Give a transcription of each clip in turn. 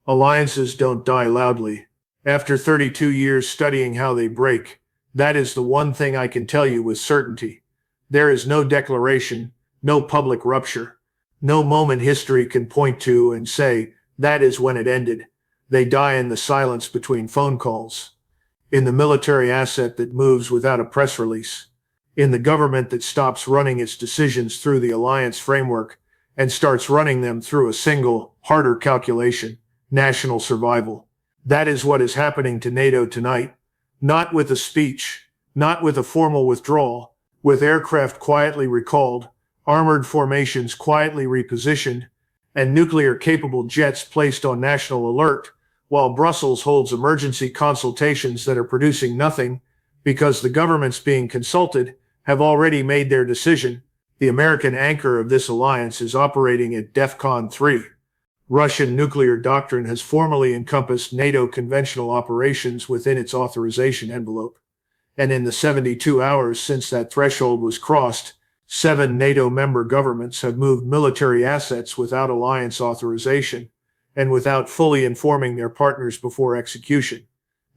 Alliances don't die loudly. After 32 years studying how they break, that is the one thing I can tell you with certainty. There is no declaration, no public rupture, no moment history can point to and say, that is when it ended. They die in the silence between phone calls, in the military asset that moves without a press release, in the government that stops running its decisions through the alliance framework and starts running them through a single, harder calculation: national survival. That is what is happening to NATO tonight. Not with a speech, not with a formal withdrawal, with aircraft quietly recalled, armored formations quietly repositioned, and nuclear-capable jets placed on national alert, while Brussels holds emergency consultations that are producing nothing because the governments being consulted have already made their decision. The American anchor of this alliance is operating at DEFCON 3. Russian nuclear doctrine has formally encompassed NATO conventional operations within its authorization envelope. And in the 72 hours since that threshold was crossed, 7 NATO member governments have moved military assets without alliance authorization and without fully informing their partners before execution.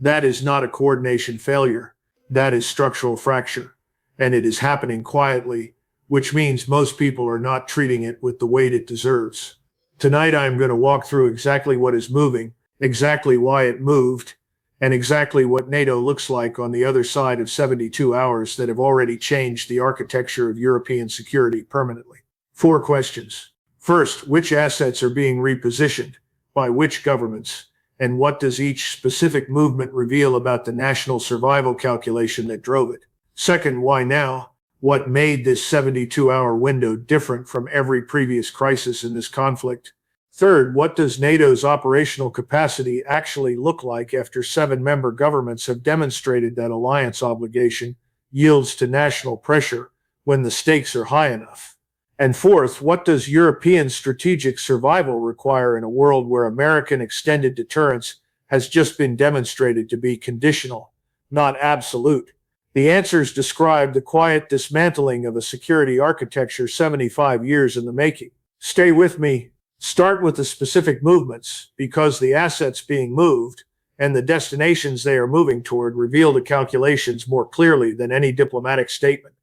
That is not a coordination failure. That is structural fracture. And it is happening quietly, which means most people are not treating it with the weight it deserves. Tonight I am going to walk through exactly what is moving, exactly why it moved, and exactly what NATO looks like on the other side of 72 hours that have already changed the architecture of European security permanently. 4 questions. First, which assets are being repositioned, by which governments, and what does each specific movement reveal about the national survival calculation that drove it? Second, why now? What made this 72-hour window different from every previous crisis in this conflict? Third, what does NATO's operational capacity actually look like after 7 member governments have demonstrated that alliance obligation yields to national pressure when the stakes are high enough? And fourth, what does European strategic survival require in a world where American extended deterrence has just been demonstrated to be conditional, not absolute? The answers describe the quiet dismantling of a security architecture 75 years in the making. Stay with me. Start with the specific movements, because the assets being moved and the destinations they are moving toward reveal the calculations more clearly than any diplomatic statement.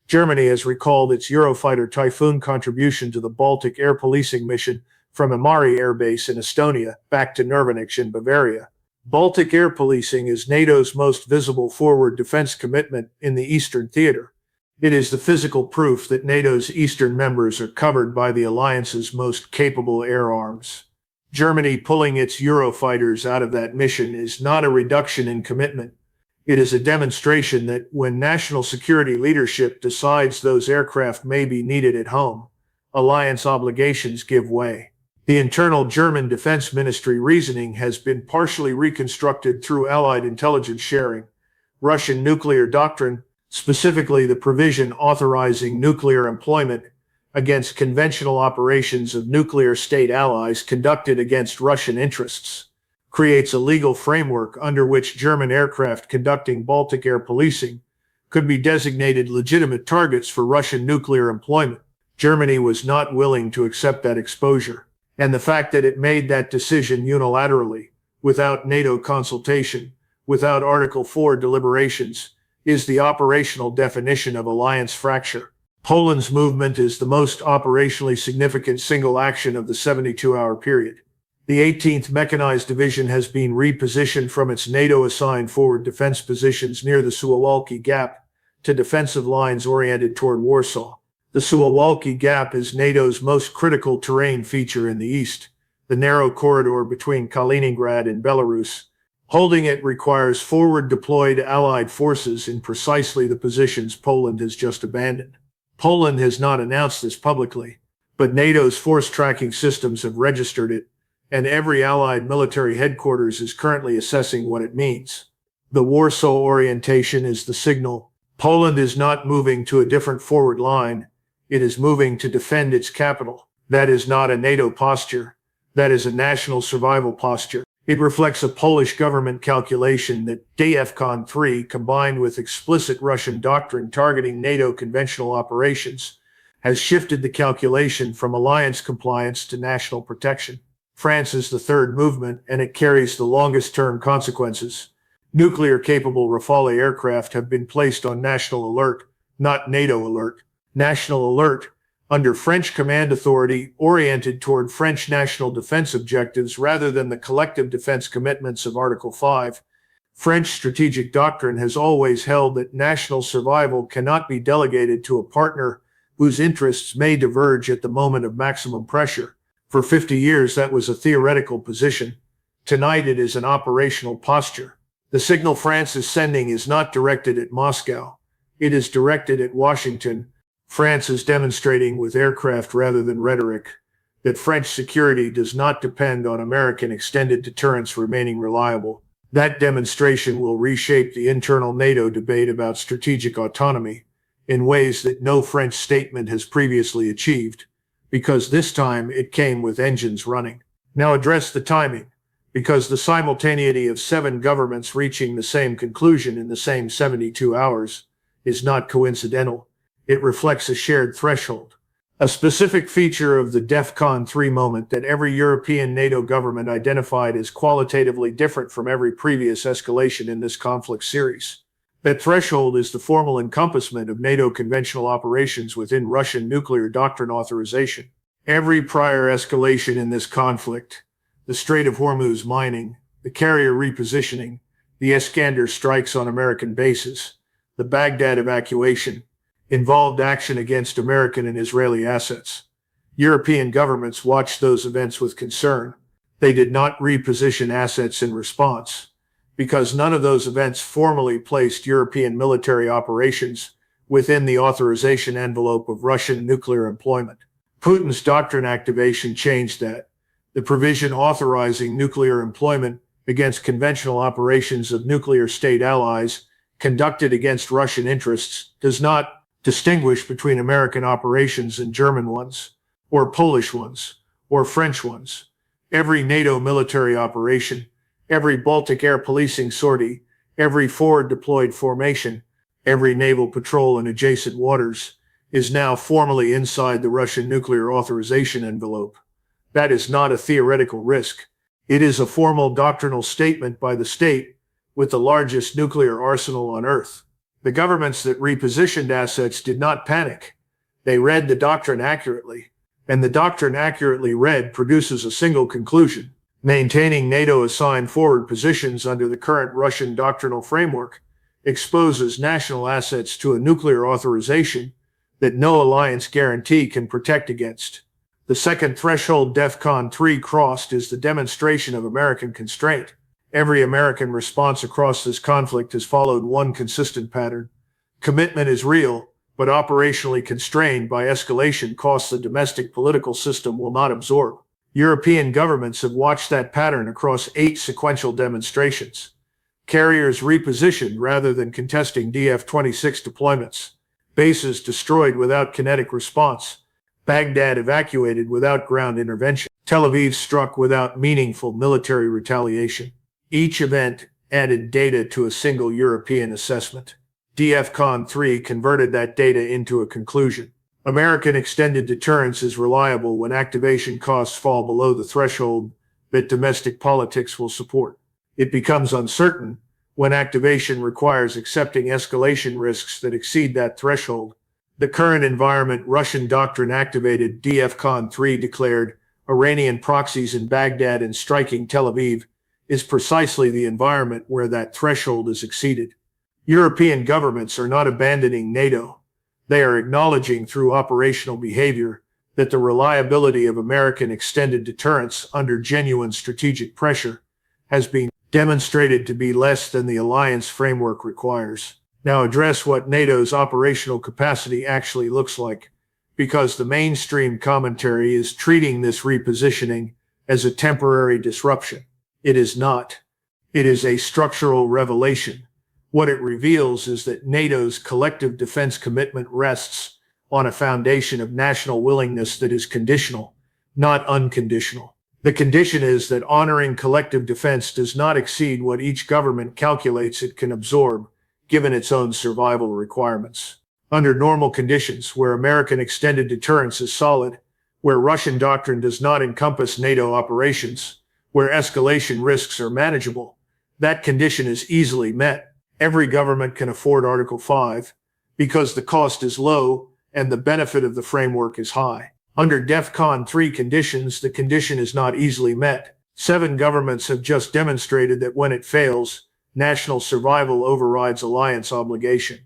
Germany has recalled its Eurofighter Typhoon contribution to the Baltic air policing mission from Imari Air Base in Estonia back to Nervenich in Bavaria. Baltic air policing is NATO's most visible forward defense commitment in the Eastern theater. It is the physical proof that NATO's Eastern members are covered by the alliance's most capable air arms. Germany pulling its Eurofighters out of that mission is not a reduction in commitment. It is a demonstration that when national security leadership decides those aircraft may be needed at home, alliance obligations give way. The internal German Defense Ministry reasoning has been partially reconstructed through Allied intelligence sharing. Russian nuclear doctrine, specifically the provision authorizing nuclear employment against conventional operations of nuclear state allies conducted against Russian interests, creates a legal framework under which German aircraft conducting Baltic air policing could be designated legitimate targets for Russian nuclear employment. Germany was not willing to accept that exposure. And the fact that it made that decision unilaterally, without NATO consultation, without Article 4 deliberations, is the operational definition of alliance fracture. Poland's movement is the most operationally significant single action of the 72-hour period. The 18th Mechanized Division has been repositioned from its NATO-assigned forward defense positions near the Suwałki Gap to defensive lines oriented toward Warsaw. The Suwałki Gap is NATO's most critical terrain feature in the east, the narrow corridor between Kaliningrad and Belarus. Holding it requires forward deployed Allied forces in precisely the positions Poland has just abandoned. Poland has not announced this publicly, but NATO's force tracking systems have registered it, and every Allied military headquarters is currently assessing what it means. The Warsaw orientation is the signal. Poland is not moving to a different forward line. It is moving to defend its capital. That is not a NATO posture. That is a national survival posture. It reflects a Polish government calculation that DEFCON 3, combined with explicit Russian doctrine targeting NATO conventional operations, has shifted the calculation from alliance compliance to national protection. France is the third movement, and it carries the longest-term consequences. Nuclear-capable Rafale aircraft have been placed on national alert, not NATO alert. National alert, under French command authority oriented toward French national defense objectives rather than the collective defense commitments of Article 5. French strategic doctrine has always held that national survival cannot be delegated to a partner whose interests may diverge at the moment of maximum pressure. For 50 years, that was a theoretical position. Tonight, it is an operational posture. The signal France is sending is not directed at Moscow. It is directed at Washington. France is demonstrating with aircraft rather than rhetoric that French security does not depend on American extended deterrence remaining reliable. That demonstration will reshape the internal NATO debate about strategic autonomy in ways that no French statement has previously achieved, because this time it came with engines running. Now address the timing, because the simultaneity of 7 governments reaching the same conclusion in the same 72 hours is not coincidental. It reflects a shared threshold, a specific feature of the DEFCON 3 moment that every European NATO government identified as qualitatively different from every previous escalation in this conflict series. That threshold is the formal encompassment of NATO conventional operations within Russian nuclear doctrine authorization. Every prior escalation in this conflict, the Strait of Hormuz mining, the carrier repositioning, the Iskander strikes on American bases, the Baghdad evacuation, involved action against American and Israeli assets. European governments watched those events with concern. They did not reposition assets in response, because none of those events formally placed European military operations within the authorization envelope of Russian nuclear employment. Putin's doctrine activation changed that. The provision authorizing nuclear employment against conventional operations of nuclear state allies conducted against Russian interests does not distinguish between American operations and German ones, or Polish ones, or French ones. Every NATO military operation, every Baltic air policing sortie, every forward deployed formation, every naval patrol in adjacent waters is now formally inside the Russian nuclear authorization envelope. That is not a theoretical risk. It is a formal doctrinal statement by the state with the largest nuclear arsenal on Earth. The governments that repositioned assets did not panic. They read the doctrine accurately, and the doctrine accurately read produces a single conclusion. Maintaining NATO-assigned forward positions under the current Russian doctrinal framework exposes national assets to a nuclear authorization that no alliance guarantee can protect against. The second threshold DEFCON 3 crossed is the demonstration of American constraint. Every American response across this conflict has followed one consistent pattern. Commitment is real, but operationally constrained by escalation costs the domestic political system will not absorb. European governments have watched that pattern across 8 sequential demonstrations. Carriers repositioned rather than contesting DF-26 deployments. Bases destroyed without kinetic response. Baghdad evacuated without ground intervention. Tel Aviv struck without meaningful military retaliation. Each event added data to a single European assessment. DEFCON 3 converted that data into a conclusion. American extended deterrence is reliable when activation costs fall below the threshold that domestic politics will support. It becomes uncertain when activation requires accepting escalation risks that exceed that threshold. The current environment Russian doctrine activated DEFCON 3 declared Iranian proxies in Baghdad and striking Tel Aviv is precisely the environment where that threshold is exceeded. European governments are not abandoning NATO. They are acknowledging through operational behavior that the reliability of American extended deterrence under genuine strategic pressure has been demonstrated to be less than the alliance framework requires. Now address what NATO's operational capacity actually looks like, because the mainstream commentary is treating this repositioning as a temporary disruption. It is not. It is a structural revelation. What it reveals is that NATO's collective defense commitment rests on a foundation of national willingness that is conditional, not unconditional. The condition is that honoring collective defense does not exceed what each government calculates it can absorb, given its own survival requirements. Under normal conditions, where American extended deterrence is solid, where Russian doctrine does not encompass NATO operations, where escalation risks are manageable. That condition is easily met. Every government can afford Article 5 because the cost is low and the benefit of the framework is high. Under DEFCON 3 conditions, the condition is not easily met. 7 governments have just demonstrated that when it fails, national survival overrides alliance obligation.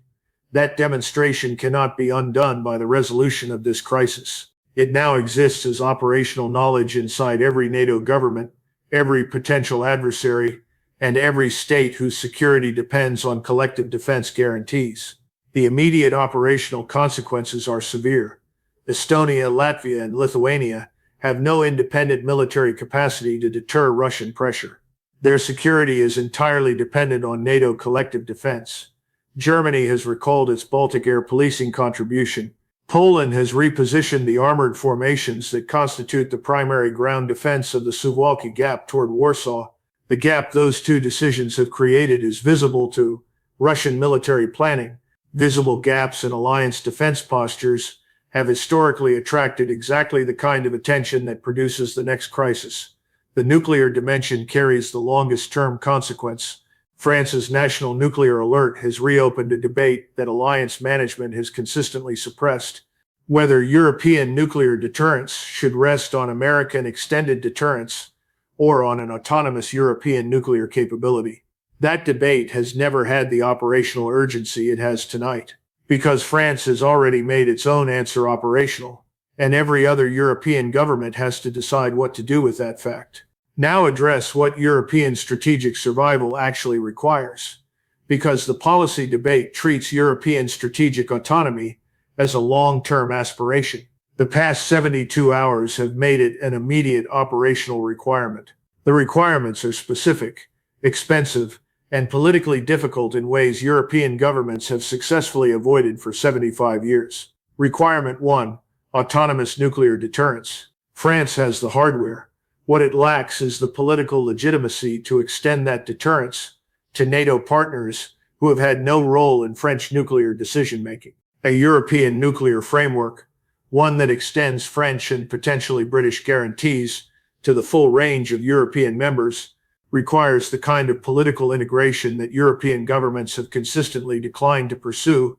That demonstration cannot be undone by the resolution of this crisis. It now exists as operational knowledge inside every NATO government, every potential adversary, and every state whose security depends on collective defense guarantees. The immediate operational consequences are severe. Estonia, Latvia, and Lithuania have no independent military capacity to deter Russian pressure. Their security is entirely dependent on NATO collective defense. Germany has recalled its Baltic air policing contribution. Poland has repositioned the armored formations that constitute the primary ground defense of the Suwalki Gap toward Warsaw. The gap those two decisions have created is visible to Russian military planning. Visible gaps in alliance defense postures have historically attracted exactly the kind of attention that produces the next crisis. The nuclear dimension carries the longest-term consequence. France's national nuclear alert has reopened a debate that alliance management has consistently suppressed. Whether European nuclear deterrence should rest on American extended deterrence or on an autonomous European nuclear capability. That debate has never had the operational urgency it has tonight, because France has already made its own answer operational, and every other European government has to decide what to do with that fact. Now address what European strategic survival actually requires, because the policy debate treats European strategic autonomy as a long-term aspiration. The past 72 hours have made it an immediate operational requirement. The requirements are specific, expensive, and politically difficult in ways European governments have successfully avoided for 75 years. Requirement 1. Autonomous nuclear deterrence. France has the hardware. What it lacks is the political legitimacy to extend that deterrence to NATO partners who have had no role in French nuclear decision-making. A European nuclear framework, one that extends French and potentially British guarantees to the full range of European members, requires the kind of political integration that European governments have consistently declined to pursue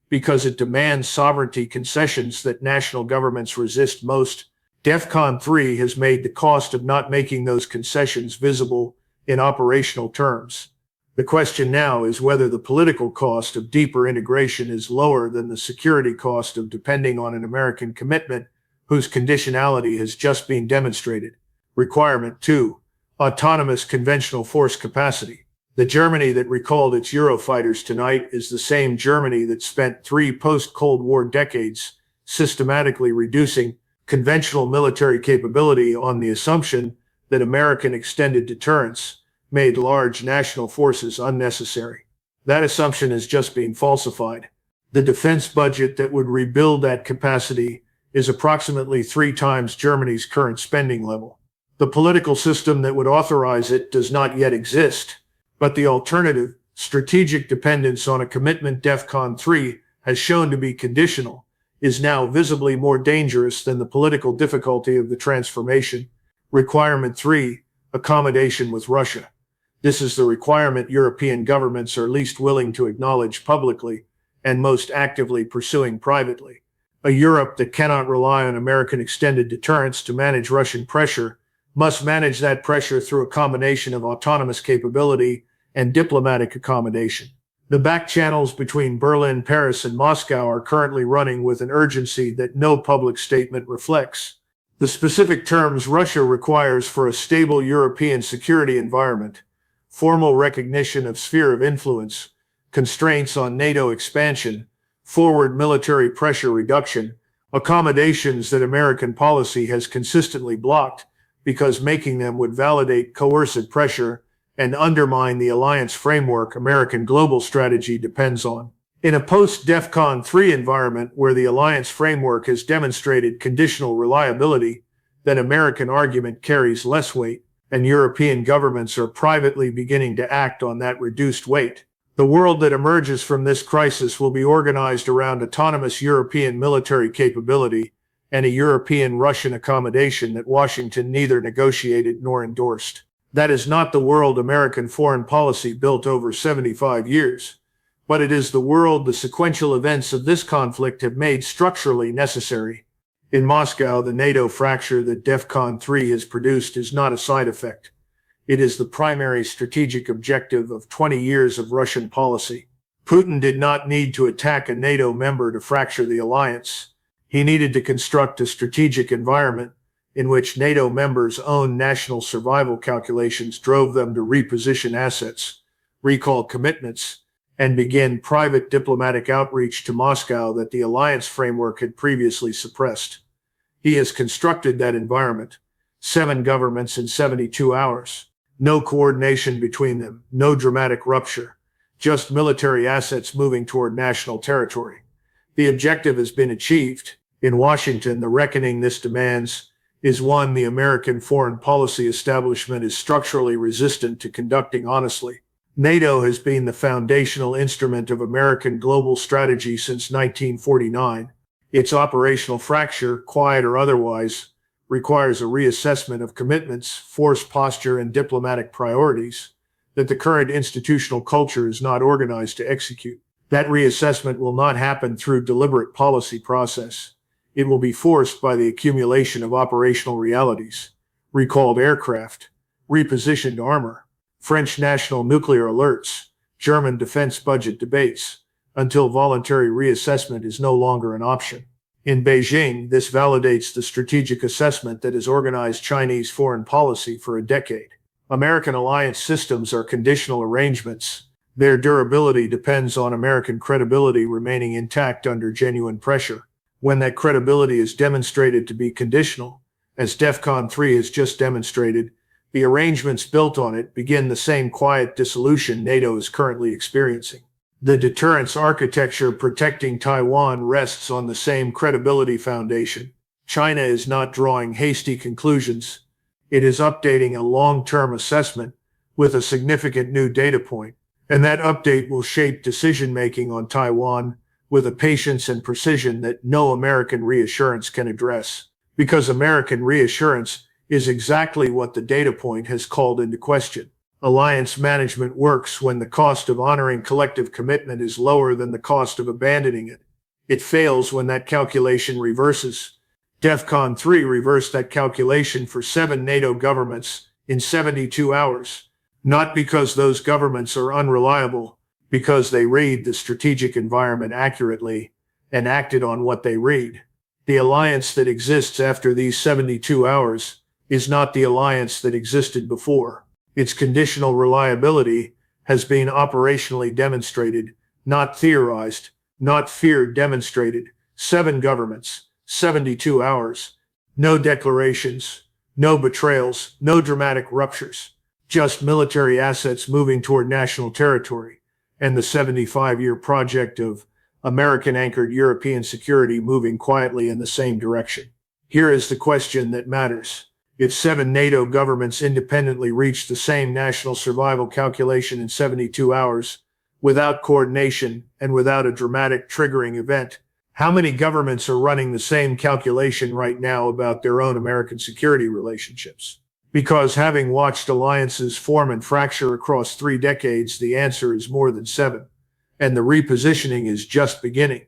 because it demands sovereignty concessions that national governments resist most. DEFCON 3 has made the cost of not making those concessions visible in operational terms. The question now is whether the political cost of deeper integration is lower than the security cost of depending on an American commitment whose conditionality has just been demonstrated. Requirement 2. Autonomous conventional force capacity. The Germany that recalled its Eurofighters tonight is the same Germany that spent 3 post-Cold War decades systematically reducing conventional military capability on the assumption that American extended deterrence made large national forces unnecessary. That assumption has just been falsified. The defense budget that would rebuild that capacity is approximately 3 times Germany's current spending level. The political system that would authorize it does not yet exist, but the alternative, strategic dependence on a commitment DEFCON 3 has shown to be conditional, is now visibly more dangerous than the political difficulty of the transformation. Requirement 3. Accommodation with Russia. This is the requirement European governments are least willing to acknowledge publicly and most actively pursuing privately. A Europe that cannot rely on American extended deterrence to manage Russian pressure must manage that pressure through a combination of autonomous capability and diplomatic accommodation. The back channels between Berlin, Paris, and Moscow are currently running with an urgency that no public statement reflects. The specific terms Russia requires for a stable European security environment, formal recognition of sphere of influence, constraints on NATO expansion, forward military pressure reduction, accommodations that American policy has consistently blocked because making them would validate coercive pressure and undermine the alliance framework American global strategy depends on. In a post-DEFCON 3 environment where the alliance framework has demonstrated conditional reliability, then American argument carries less weight, and European governments are privately beginning to act on that reduced weight. The world that emerges from this crisis will be organized around autonomous European military capability and a European-Russian accommodation that Washington neither negotiated nor endorsed. That is not the world American foreign policy built over 75 years, but it is the world the sequential events of this conflict have made structurally necessary. In Moscow, the NATO fracture that DEFCON 3 has produced is not a side effect. It is the primary strategic objective of 20 years of Russian policy. Putin did not need to attack a NATO member to fracture the alliance. He needed to construct a strategic environment in which NATO members' own national survival calculations drove them to reposition assets, recall commitments, and begin private diplomatic outreach to Moscow that the alliance framework had previously suppressed. He has constructed that environment. 7 governments in 72 hours. No coordination between them, no dramatic rupture, just military assets moving toward national territory. The objective has been achieved. In Washington, the reckoning this demands is one the American foreign policy establishment is structurally resistant to conducting honestly. NATO has been the foundational instrument of American global strategy since 1949. Its operational fracture, quiet or otherwise, requires a reassessment of commitments, force posture, and diplomatic priorities that the current institutional culture is not organized to execute. That reassessment will not happen through deliberate policy process. It will be forced by the accumulation of operational realities, recalled aircraft, repositioned armor, French national nuclear alerts, German defense budget debates, until voluntary reassessment is no longer an option. In Beijing, this validates the strategic assessment that has organized Chinese foreign policy for a decade. American alliance systems are conditional arrangements. Their durability depends on American credibility remaining intact under genuine pressure. When that credibility is demonstrated to be conditional, as DEFCON 3 has just demonstrated, the arrangements built on it begin the same quiet dissolution NATO is currently experiencing. The deterrence architecture protecting Taiwan rests on the same credibility foundation. China is not drawing hasty conclusions. It is updating a long-term assessment with a significant new data point, and that update will shape decision-making on Taiwan with a patience and precision that no American reassurance can address, because American reassurance is exactly what the data point has called into question. Alliance management works when the cost of honoring collective commitment is lower than the cost of abandoning it. It fails when that calculation reverses. DEFCON 3 reversed that calculation for 7 NATO governments in 72 hours, not because those governments are unreliable, because they read the strategic environment accurately and acted on what they read. The alliance that exists after these 72 hours is not the alliance that existed before. Its conditional reliability has been operationally demonstrated, not theorized, not feared, demonstrated. 7 governments, 72 hours. No declarations, no betrayals, no dramatic ruptures. Just military assets moving toward national territory, and the 75-year project of American-anchored European security moving quietly in the same direction. Here is the question that matters. If 7 NATO governments independently reach the same national survival calculation in 72 hours, without coordination and without a dramatic triggering event, how many governments are running the same calculation right now about their own American security relationships? Because having watched alliances form and fracture across 3 decades, the answer is more than 7. And the repositioning is just beginning.